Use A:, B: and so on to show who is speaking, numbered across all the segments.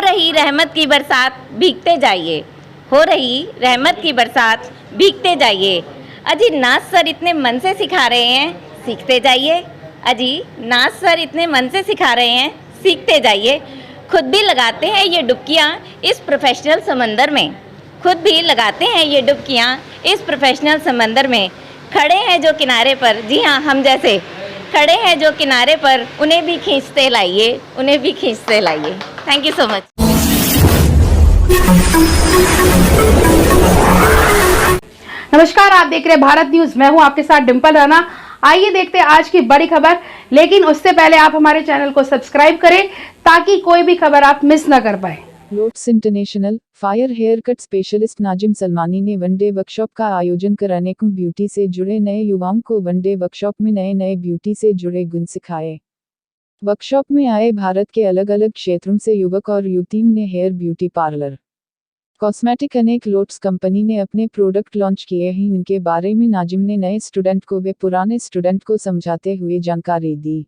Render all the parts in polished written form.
A: रही रहमत की बरसात भीगते जाइए, हो रही रहमत की बरसात भीगते जाइए। अजी नाज सर इतने मन से सिखा रहे हैं, सीखते जाइए। अजी नाज सर इतने मन से सिखा रहे हैं, सीखते जाइए। खुद भी लगाते हैं ये डुबकियाँ इस प्रोफेशनल समंदर में, खुद भी लगाते हैं ये डुबकियाँ इस प्रोफेशनल समंदर में। खड़े हैं जो किनारे पर, जी हाँ हम जैसे खड़े हैं जो किनारे पर, उन्हें भी खींचते लाइए, उन्हें भी खींचते लाइए। Thank you so much.
B: नमस्कार, आप देख रहे हैं भारत न्यूज। मैं हूं आपके साथ डिंपल राणा। आइए देखते हैं आज की बड़ी खबर, लेकिन उससे पहले आप हमारे चैनल को सब्सक्राइब करें ताकि कोई भी खबर आप मिस न कर पाए।
C: Lotus International fire haircut specialist Nazim Salmani ने वनडे वर्कशॉप का आयोजन कर अनेकों ब्यूटी से जुड़े नए युवाओं को वनडे वर्कशॉप में नए नए ब्यूटी से जुड़े गुण सिखाए। वर्कशॉप में आए भारत के अलग अलग क्षेत्रों से युवक और युवतियों ने हेयर ब्यूटी पार्लर कॉस्मेटिक अनेक लोटस कंपनी ने अपने प्रोडक्ट लॉन्च किए हैं। उनके बारे में नाजिम ने नए स्टूडेंट को व पुराने स्टूडेंट को समझाते हुए जानकारी दी।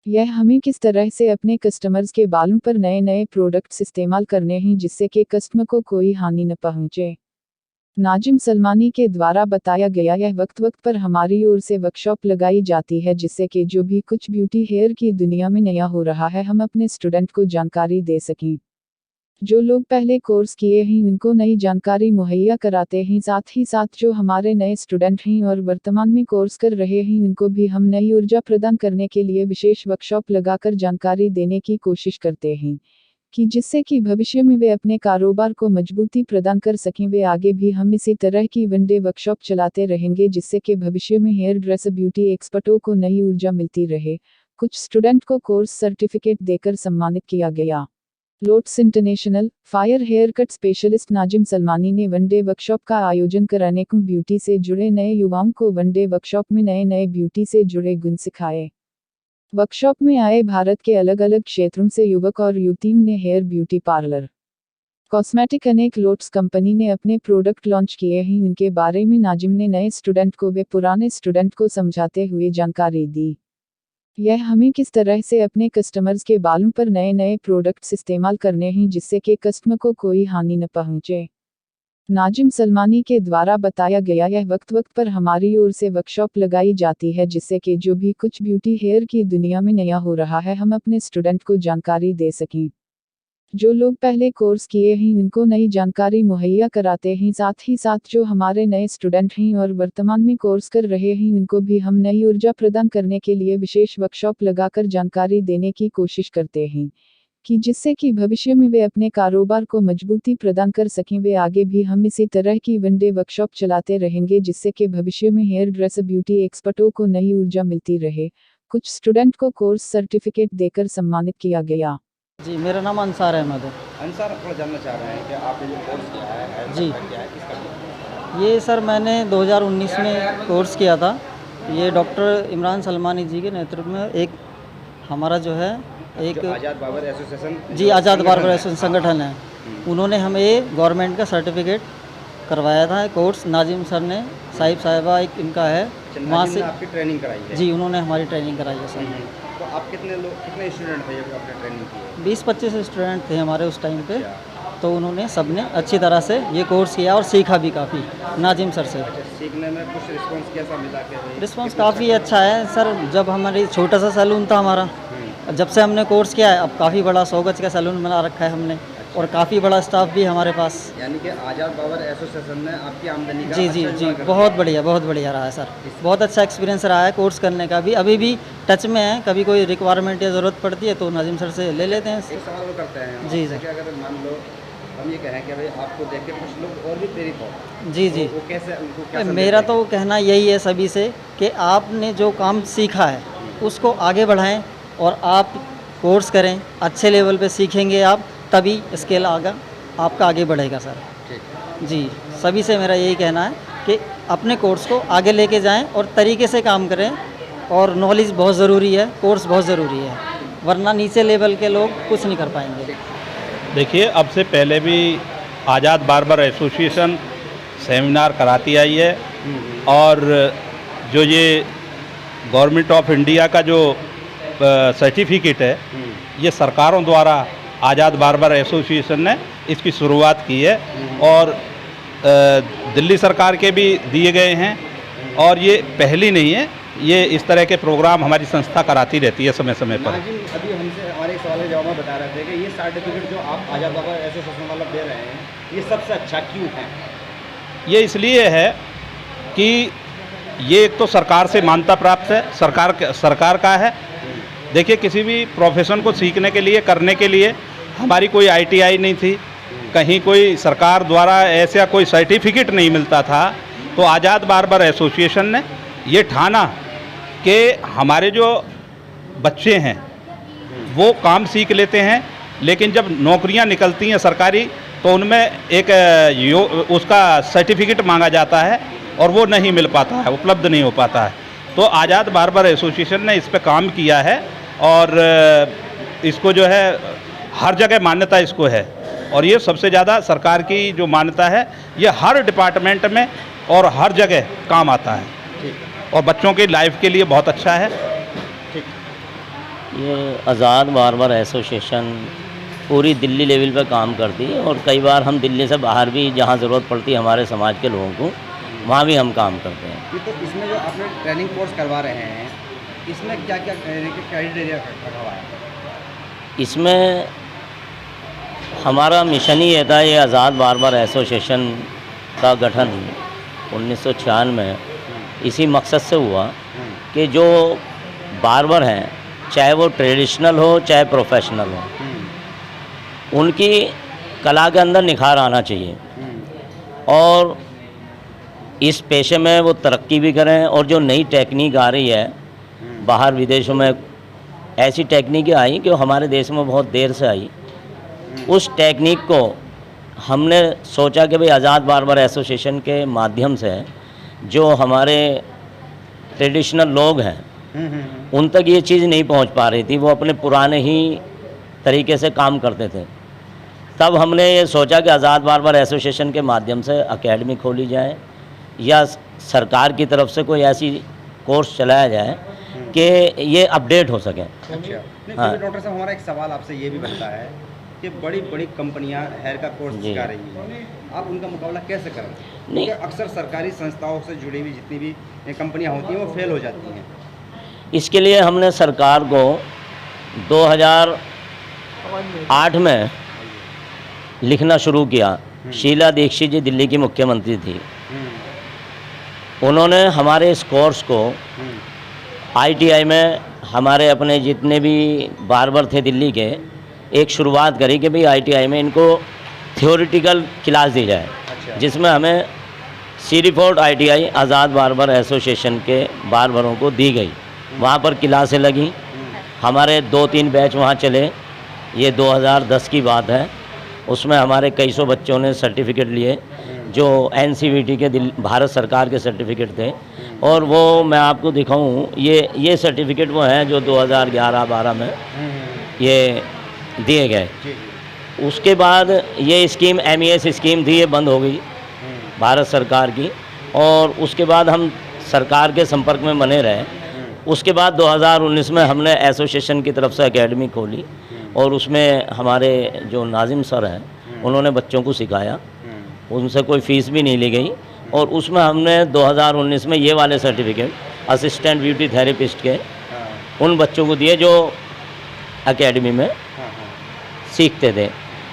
C: यह हमें किस तरह से अपने कस्टमर्स के बालों पर नए नए प्रोडक्ट्स इस्तेमाल करने हैं जिससे कि कस्टमर को कोई हानि न पहुंचे। नाजिम सलमानी के द्वारा बताया गया, यह वक्त वक्त पर हमारी ओर से वर्कशॉप लगाई जाती है जिससे कि जो भी कुछ ब्यूटी हेयर की दुनिया में नया हो रहा है हम अपने स्टूडेंट को जानकारी दे सकें। जो लोग पहले कोर्स किए हैं उनको नई जानकारी मुहैया कराते हैं, साथ ही साथ जो हमारे नए स्टूडेंट हैं और वर्तमान में कोर्स कर रहे हैं उनको भी हम नई ऊर्जा प्रदान करने के लिए विशेष वर्कशॉप लगाकर जानकारी देने की कोशिश करते हैं कि जिससे कि भविष्य में वे अपने कारोबार को मजबूती प्रदान कर सकें। वे आगे भी हम इसी तरह की वनडे वर्कशॉप चलाते रहेंगे जिससे कि भविष्य में हेयर ड्रेसर ब्यूटी एक्सपर्टों को नई ऊर्जा मिलती रहे। कुछ स्टूडेंट को कोर्स सर्टिफिकेट देकर सम्मानित किया गया। Lotus International fire haircut specialist Nazim Salmani ने वनडे वर्कशॉप का आयोजन कर अनेकों ब्यूटी से जुड़े नए युवाओं को वनडे वर्कशॉप में नए नए ब्यूटी से जुड़े गुण सिखाए। वर्कशॉप में आए भारत के अलग अलग क्षेत्रों से युवक और युवतियों ने हेयर ब्यूटी पार्लर कॉस्मेटिक अनेक लोटस कंपनी ने अपने प्रोडक्ट लॉन्च किए हैं। उनके बारे में नाजिम ने नए स्टूडेंट को व पुराने स्टूडेंट को समझाते हुए जानकारी दी। यह हमें किस तरह से अपने कस्टमर्स के बालों पर नए नए प्रोडक्ट्स इस्तेमाल करने हैं जिससे कि कस्टमर को कोई हानि न पहुंचे। नाजिम सलमानी के द्वारा बताया गया, यह वक्त वक्त पर हमारी ओर से वर्कशॉप लगाई जाती है जिससे कि जो भी कुछ ब्यूटी हेयर की दुनिया में नया हो रहा है हम अपने स्टूडेंट को जानकारी दे सकें। जो लोग पहले कोर्स किए हैं उनको नई जानकारी मुहैया कराते हैं, साथ ही साथ जो हमारे नए स्टूडेंट हैं और वर्तमान में कोर्स कर रहे हैं उनको भी हम नई ऊर्जा प्रदान करने के लिए विशेष वर्कशॉप लगाकर जानकारी देने की कोशिश करते हैं कि जिससे कि भविष्य में वे अपने कारोबार को मजबूती प्रदान कर सकें। वे आगे भी हम इसी तरह की वनडे वर्कशॉप चलाते रहेंगे जिससे कि भविष्य में हेयर ड्रेसर ब्यूटी एक्सपर्टों को नई ऊर्जा मिलती रहे। कुछ स्टूडेंट को कोर्स सर्टिफिकेट देकर सम्मानित किया गया।
D: जी, मेरा नाम अंसार अहमद है।
E: अंसार, थोड़ा जानना चाह रहे हैं कि आपने जो कोर्स किया है
D: जी।
E: क्या है, किसका किया है?
D: ये सर मैंने 2019 में कोर्स किया था। ये डॉक्टर इमरान सलमानी जी के नेतृत्व में एक हमारा जो है एक
E: जो आज़ाद बाबर एसोसिएशन,
D: जी आज़ाद बाबर एसोसिएशन संगठन है, उन्होंने हमें ये गवर्नमेंट का सर्टिफिकेट करवाया था। कोर्स नाजिम सर ने साहिबा एक इनका है, वहाँ से
E: आपकी ट्रेनिंग कराई है।
D: जी उन्होंने हमारी ट्रेनिंग कराई है सर।
E: तो आप कितने स्टूडेंट थे जब आपने ट्रेनिंग की है?
D: 20-25 स्टूडेंट थे हमारे उस टाइम पे।
E: अच्छा।
D: तो उन्होंने सबने अच्छी तरह से ये कोर्स किया और सीखा भी काफ़ी नाजिम सर से।
E: अच्छा, सीखने में कुछ रिस्पॉन्स कैसा मिला?
D: रिस्पांस काफ़ी अच्छा है सर। जब हमारी छोटा सा सैलून था हमारा, जब से हमने कोर्स किया है अब काफ़ी बड़ा 100 गज का सैलून बना रखा है हमने, और काफ़ी बड़ा स्टाफ भी है हमारे पास।
E: यानी कि आज़ाद बाबर एसोसिएशन ने आपकी आमदनी का
D: जी बहुत बढ़िया रहा है सर। बहुत अच्छा एक्सपीरियंस रहा है कोर्स करने का भी। अभी भी टच में है, कभी कोई रिक्वायरमेंट या ज़रूरत पड़ती है तो नाजिम सर से ले लेते हैं।
E: एक सवाल वो करते हैं
D: जी
E: कि अगर मान लो हम ये कहें कि भाई आपको देख के कुछ लोग और भी प्रेरित हो,
D: जी
E: वो कैसे, उनको क्या
D: मेरा तो कहना यही है सभी से कि आपने जो काम सीखा है उसको आगे बढ़ाएं और आप कोर्स करें। अच्छे लेवल पे सीखेंगे आप, तभी स्केल आपका आगे बढ़ेगा सर। जी, सभी से मेरा यही कहना है कि अपने कोर्स को आगे लेके जाएं और तरीके से काम करें, और नॉलेज बहुत ज़रूरी है, कोर्स बहुत ज़रूरी है, वरना नीचे लेवल के लोग कुछ नहीं कर पाएंगे।
F: देखिए, अब से पहले भी आज़ाद बार्बर एसोसिएशन सेमिनार कराती आई है, और जो ये गवर्नमेंट ऑफ इंडिया का जो सर्टिफिकेट है ये सरकारों द्वारा आज़ाद बार्बर एसोसिएशन ने इसकी शुरुआत की है और दिल्ली सरकार के भी दिए गए हैं और ये पहली नहीं है, ये इस तरह के प्रोग्राम हमारी संस्था कराती रहती है समय समय पर।
E: नाजिम अभी हमसे हमारे एक सवाल के जवाब में बता रहे थे कि ये सर्टिफिकेट जो आप आज़ाद बार्बर एसोसिएशन वाला दे रहे हैं, ये सबसे अच्छा क्यों है?
F: ये इसलिए है कि ये एक तो सरकार से मान्यता प्राप्त है, सरकार का है। देखिए, किसी भी प्रोफेशन को सीखने के लिए, करने के लिए हमारी कोई ITI नहीं थी, कहीं कोई सरकार द्वारा ऐसा कोई सर्टिफिकेट नहीं मिलता था। तो आज़ाद बार्बर एसोसिएशन ने ये ठाना कि हमारे जो बच्चे हैं वो काम सीख लेते हैं, लेकिन जब नौकरियां निकलती हैं सरकारी तो उनमें एक उसका सर्टिफिकेट मांगा जाता है और वो नहीं मिल पाता है, उपलब्ध नहीं हो पाता है। तो आज़ाद बार्बर एसोसिएशन ने इस पे काम किया है और इसको जो है हर जगह मान्यता इसको है और ये सबसे ज़्यादा सरकार की जो मान्यता है ये हर डिपार्टमेंट में और हर जगह काम आता है और बच्चों की लाइफ के लिए बहुत अच्छा है।
G: ये आज़ाद बार्बर एसोसिएशन पूरी दिल्ली लेवल पे काम करती है और कई बार हम दिल्ली से बाहर भी जहाँ ज़रूरत पड़ती है हमारे समाज के लोगों को, वहाँ भी हम काम करते हैं।
E: ये तो इसमें जो आपने ट्रेनिंग कोर्स करवा रहे हैं, इसमें क्या क्या क्राइटेरिया रखा हुआ है?
G: इसमें हमारा मिशन ही ये था, ये आज़ाद बार्बर एसोसिएशन का गठन 1996 में इसी मकसद से हुआ कि जो बार्बर हैं, चाहे वो ट्रेडिशनल हो चाहे प्रोफेशनल हो, उनकी कला के अंदर निखार आना चाहिए और इस पेशे में वो तरक्की भी करें और जो नई टेक्निक आ रही है बाहर विदेशों में, ऐसी टेक्निकें आई कि हमारे देश में बहुत देर से आई, उस टेक्निक को हमने सोचा कि भाई आज़ाद बार्बर एसोसिएशन के माध्यम से जो हमारे ट्रेडिशनल लोग हैं उन तक ये चीज़ नहीं पहुंच पा रही थी, वो अपने पुराने ही तरीके से काम करते थे। तब हमने ये सोचा कि आज़ाद बार्बर एसोसिएशन के माध्यम से एकेडमी खोली जाए या सरकार की तरफ से कोई ऐसी कोर्स चलाया जाए कि ये अपडेट हो सके।
E: अच्छा,
G: हाँ।
E: डॉक्टर साहब, हमारा एक सवाल आपसे ये भी बनता है कि बड़ी बड़ी कंपनियां हेयर का कोर्स
G: जी।
E: सिखा रही हैं, आप उनका मुकाबला कैसे करें?
G: नहीं।
E: क्योंकि अक्सर सरकारी संस्थाओं से जुड़ी हुई जितनी भी कंपनियां होती हैं वो फेल हो जाती हैं।
G: इसके लिए हमने सरकार को 2008 में लिखना शुरू किया। शीला दीक्षित जी दिल्ली की मुख्यमंत्री थी, उन्होंने हमारे इस कोर्स को ITI में हमारे अपने जितने भी बार्बर थे दिल्ली के, एक शुरुआत करी कि भाई ITI में इनको थियोरिटिकल क्लास दी जाए, जिसमें हमें सीरीफोर्ड ITI आज़ाद बार्बर एसोसिएशन के बार्बरों को दी गई। वहाँ पर क्लासें लगी, हमारे 2-3 बैच वहाँ चले, ये 2010 की बात है। उसमें हमारे कई सौ बच्चों ने सर्टिफिकेट लिए जो NCVT के भारत सरकार के सर्टिफिकेट थे, और वो मैं आपको दिखाऊं, ये सर्टिफिकेट वो हैं जो 2011-12 में ये दिए गए। उसके बाद ये स्कीम MES स्कीम थी, ये बंद हो गई भारत सरकार की, और उसके बाद हम सरकार के संपर्क में बने रहे। उसके बाद 2019 में हमने एसोसिएशन की तरफ से एकेडमी खोली और उसमें हमारे जो नाजिम सर हैं उन्होंने बच्चों को सिखाया, उनसे कोई फ़ीस भी नहीं ली गई, और उसमें हमने 2019 में ये वाले सर्टिफिकेट असिस्टेंट ब्यूटी थेरेपिस्ट के उन बच्चों को दिए जो एकेडमी में सीखते थे।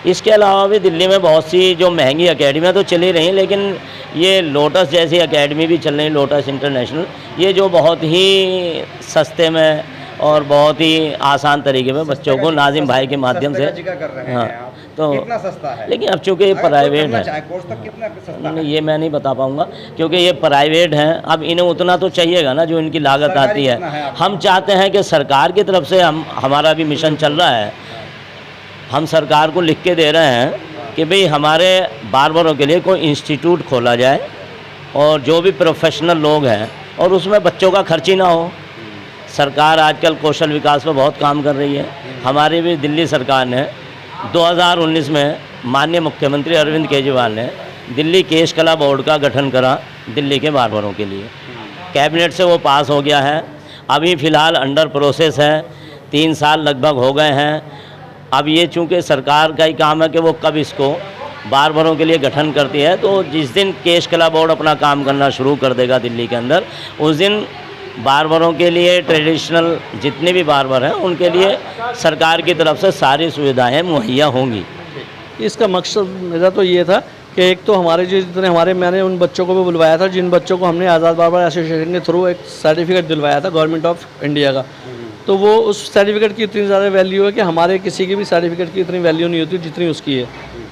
G: इसके अलावा भी दिल्ली में बहुत सी जो महंगी एकेडमियाँ तो चली रही, लेकिन ये लोटस जैसी एकेडमी भी चल रही, लोटस इंटरनेशनल, ये जो बहुत ही सस्ते में और बहुत ही आसान तरीके में बच्चों को नाजिम भाई के माध्यम से, हाँ, तो
E: कितना सस्ता है?
G: लेकिन अब चूँकि ये प्राइवेट है,
E: कोर्स तो कितना सस्ता है?
G: नहीं, ये मैं नहीं बता पाऊँगा क्योंकि ये प्राइवेट हैं। अब इन्हें उतना तो चाहिएगा ना जो इनकी लागत आती है। हम चाहते हैं कि सरकार की तरफ से हमारा भी मिशन चल रहा है, हम सरकार को लिख के दे रहे हैं कि भाई हमारे बार्बरों के लिए कोई इंस्टीट्यूट खोला जाए और जो भी प्रोफेशनल लोग हैं, और उसमें बच्चों का खर्च ही ना हो। सरकार आजकल कौशल विकास पर बहुत काम कर रही है। हमारी भी दिल्ली सरकार ने 2019 में माननीय मुख्यमंत्री अरविंद केजरीवाल ने दिल्ली केश कला बोर्ड का गठन करा दिल्ली के बार्बरों के लिए। कैबिनेट से वो पास हो गया है, अभी फ़िलहाल अंडर प्रोसेस है, 3 साल लगभग हो गए हैं। अब ये चूँकि सरकार का ही काम है कि वो कब इसको बार्बरों के लिए गठन करती है, तो जिस दिन केश कला बोर्ड अपना काम करना शुरू कर देगा दिल्ली के अंदर, उस दिन बार्बरों के लिए ट्रेडिशनल जितने भी बार्बर हैं उनके लिए सरकार की तरफ से सारी सुविधाएं मुहैया होंगी।
H: इसका मकसद मेरा तो ये था कि एक तो हमारे जितने मैंने उन बच्चों को भी बुलवाया था जिन बच्चों को हमने आज़ाद बार्बर एसोसिएशन के थ्रू एक सर्टिफिकेट दिलवाया था गवर्नमेंट ऑफ इंडिया का। तो वो उस सर्टिफिकेट की इतनी ज़्यादा वैल्यू है कि हमारे किसी की भी सर्टिफिकेट की इतनी वैल्यू नहीं होती जितनी उसकी है।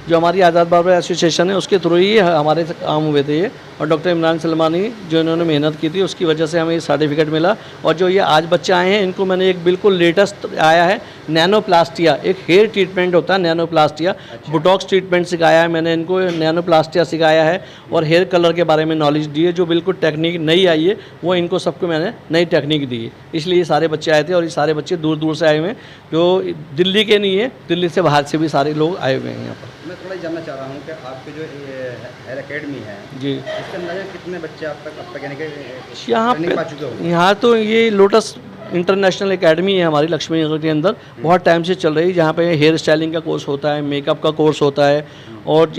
H: जो हमारी आज़ाद बार्बर एसोसिएशन है उसके थ्रू ही हमारे काम हुए थे ये, और डॉक्टर इमरान सलमानी जो इन्होंने मेहनत की थी उसकी वजह से हमें ये सर्टिफिकेट मिला। और जो ये आज बच्चे आए हैं इनको मैंने एक बिल्कुल लेटेस्ट आया है नैनोप्लास्टिया, एक हेयर ट्रीटमेंट होता है नैनोप्लास्टिया, बुटॉक्स ट्रीटमेंट सिखाया है मैंने इनको, नैनोप्लास्टिया सिखाया है और हेयर कलर के बारे में नॉलेज दी है। जो बिल्कुल टेक्निक नई आई है वो इनको सबको मैंने नई टेक्निक दी है, इसलिए ये सारे बच्चे आए थे। और ये सारे बच्चे दूर दूर से आए हुए हैं, जो दिल्ली के नहीं है, दिल्ली से बाहर से भी सारे लोग आए हुए हैं यहाँ पर।
E: मैं थोड़ा जानना चाह रहा हूँ कि आपकी जो हेयर एकेडमी है
H: जी,
E: इसके अंदर कितने बच्चे अब तक यानी कि
H: यहाँ
E: ट्रेनिंग पा चुके हो?
H: यहाँ तो ये लोटस इंटरनेशनल एकेडमी है हमारी लक्ष्मी नगर के अंदर, बहुत टाइम से चल रही है, जहाँ पे हेयर स्टाइलिंग का कोर्स होता है, मेकअप का कोर्स होता है और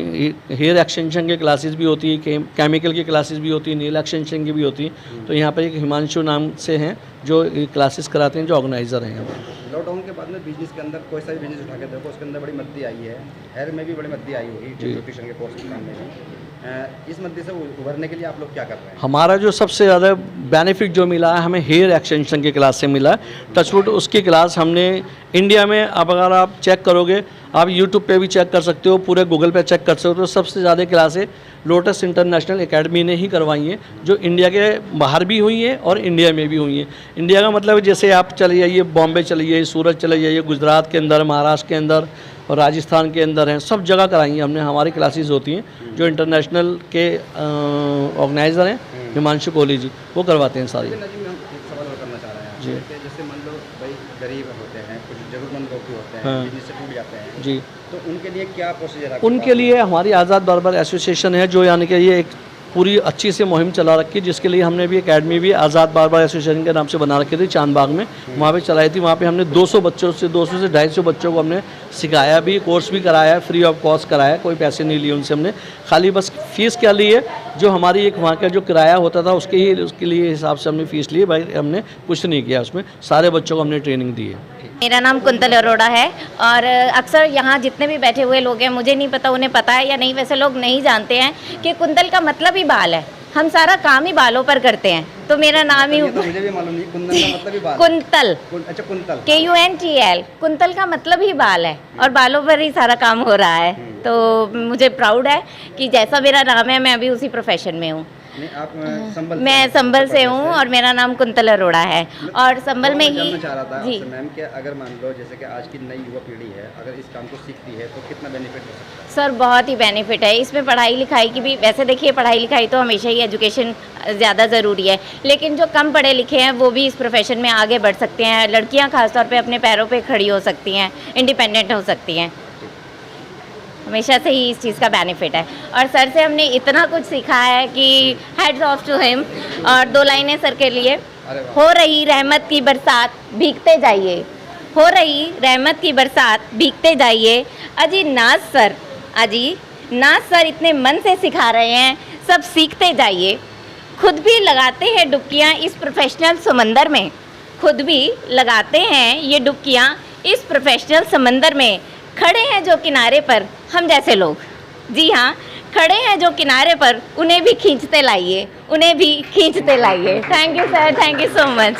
H: हेयर एक्सटेंशन के क्लासेस भी होती है, केमिकल की क्लासेस भी होती है, नील एक्सटेंशन की भी होती है। तो यहाँ पर एक हिमांशु नाम से हैं जो क्लासेस कराते हैं, जो ऑर्गेनाइज़र हैं यहाँ पर।
E: लॉकडाउन के बाद में बिजनेस के अंदर कोई सा भी बिजनेस उठा के देखो उसके अंदर बड़ी मद्दी आई है, हेयर में भी बड़ी मद्दी आई होगी ब्यूटिशियन के कोर्स के काम में भी। इस मद्दे से उभरने के लिए आप लोग क्या कर रहे हैं?
H: हमारा जो सबसे ज़्यादा बेनिफिट जो मिला है हमें हेयर एक्सटेंशन की क्लास से मिला है। टचवुड उसकी क्लास हमने इंडिया में, अब अगर आप चेक करोगे, आप यूट्यूब पे भी चेक कर सकते हो, पूरे गूगल पे चेक कर सकते हो, सबसे ज़्यादा क्लासें लोटस इंटरनेशनल एकेडमी ने ही करवाई हैं, जो इंडिया के बाहर भी हुई हैं और इंडिया में भी हुई हैं। इंडिया का मतलब जैसे आप चले जाइए बॉम्बे चले जाइए, सूरत चले जाइए, गुजरात के अंदर, महाराष्ट्र के अंदर और राजस्थान के अंदर हैं, सब जगह कराई हैं हमने। हमारी क्लासेस होती हैं जो इंटरनेशनल के ऑर्गेनाइज़र हैं हिमांशु कोहली जी, वो करवाते हैं सारी।
E: नजीम, हम एक सवाल और करना चाह रहे हैं
H: जी।
E: कि जैसे मान लो भाई गरीब होते हैं, कुछ जरूरतमंद लोग भी होते हैं,
H: हाँ।
E: बिजनेस से टूट जाते हैं
H: जी,
E: तो उनके लिए क्या प्रोसीजर है?
H: उनके लिए हमारी आज़ाद बार्बर एसोसिएशन है जो यानी कि ये एक पूरी अच्छी से मुहिम चला रखी है, जिसके लिए हमने भी एकेडमी भी आज़ाद बार्बर एसोसिएशन के नाम से बना रखी थी चांदबाग में, वहाँ पे चलाई थी। वहाँ पे हमने 200 बच्चों से 200 से 250 बच्चों को हमने सिखाया भी, कोर्स भी कराया है, फ्री ऑफ कॉस्ट कराया, कोई पैसे नहीं लिए उनसे हमने, खाली बस फीस क्या ली है, जो हमारी एक वहाँ का जो किराया होता था उसके लिए हिसाब से हमने फ़ीस ली। भाई हमने कुछ नहीं किया उसमें, सारे बच्चों को हमने ट्रेनिंग दी है।
A: मेरा नाम कुंतल अरोड़ा है और अक्सर यहाँ जितने भी बैठे हुए लोग हैं, मुझे नहीं पता उन्हें पता है या नहीं, वैसे लोग नहीं जानते हैं कि कुंतल का मतलब ही बाल है। हम सारा काम ही बालों पर करते हैं, तो मेरा नाम ही
E: ये तो मुझे भी मालूम नहीं, कुंदन का मतलब ही बाल।
A: कुंतल,
E: अच्छा कुंतल,
A: KUNTL, कुंतल का मतलब ही बाल है और बालों पर ही सारा काम हो रहा है। तो मुझे प्राउड है कि जैसा मेरा नाम है मैं अभी उसी प्रोफेशन में हूँ।
E: नहीं आप संभल से
A: मैं
E: हैं,
A: संभल से हूँ
E: हैं।
A: और मेरा नाम कुंतल अरोड़ा है और संभल में
E: मैं
A: ही
E: जानना चाह रहा था
A: जी।
E: आपसे मैम कि अगर मान लो जैसे कि आज की नई युवा पीढ़ी है, अगर इस काम को सीखती है तो कितना बेनिफिट हो सकता है?
A: सर बहुत ही बेनिफिट है इसमें, पढ़ाई लिखाई की भी। वैसे देखिए पढ़ाई लिखाई तो हमेशा ही एजुकेशन ज़्यादा ज़रूरी है, लेकिन जो कम पढ़े लिखे हैं वो भी इस प्रोफेशन में आगे बढ़ सकते हैं। लड़कियां खासतौर पे अपने पैरों पे खड़ी हो सकती हैं, इंडिपेंडेंट हो सकती हैं, हमेशा से ही इस चीज़ का बेनिफिट है। और सर से हमने इतना कुछ सीखा है कि हेड्स ऑफ टू हिम। और 2 लाइनें सर के लिए,
E: अरे वाह।
A: हो रही रहमत की बरसात भीगते जाइए, हो रही रहमत की बरसात भीगते जाइए। अजी नाज सर, अजी नाज सर इतने मन से सिखा रहे हैं, सब सीखते जाइए। खुद भी लगाते हैं डुबकियाँ इस प्रोफेशनल समंदर में, खुद भी लगाते हैं ये डुबकियाँ इस प्रोफेशनल समंदर में। खड़े हैं जो किनारे पर हम जैसे लोग, जी हाँ खड़े हैं जो किनारे पर, उन्हें भी खींचते लाइए, उन्हें भी खींचते लाइए। Thank you sir, thank you so much.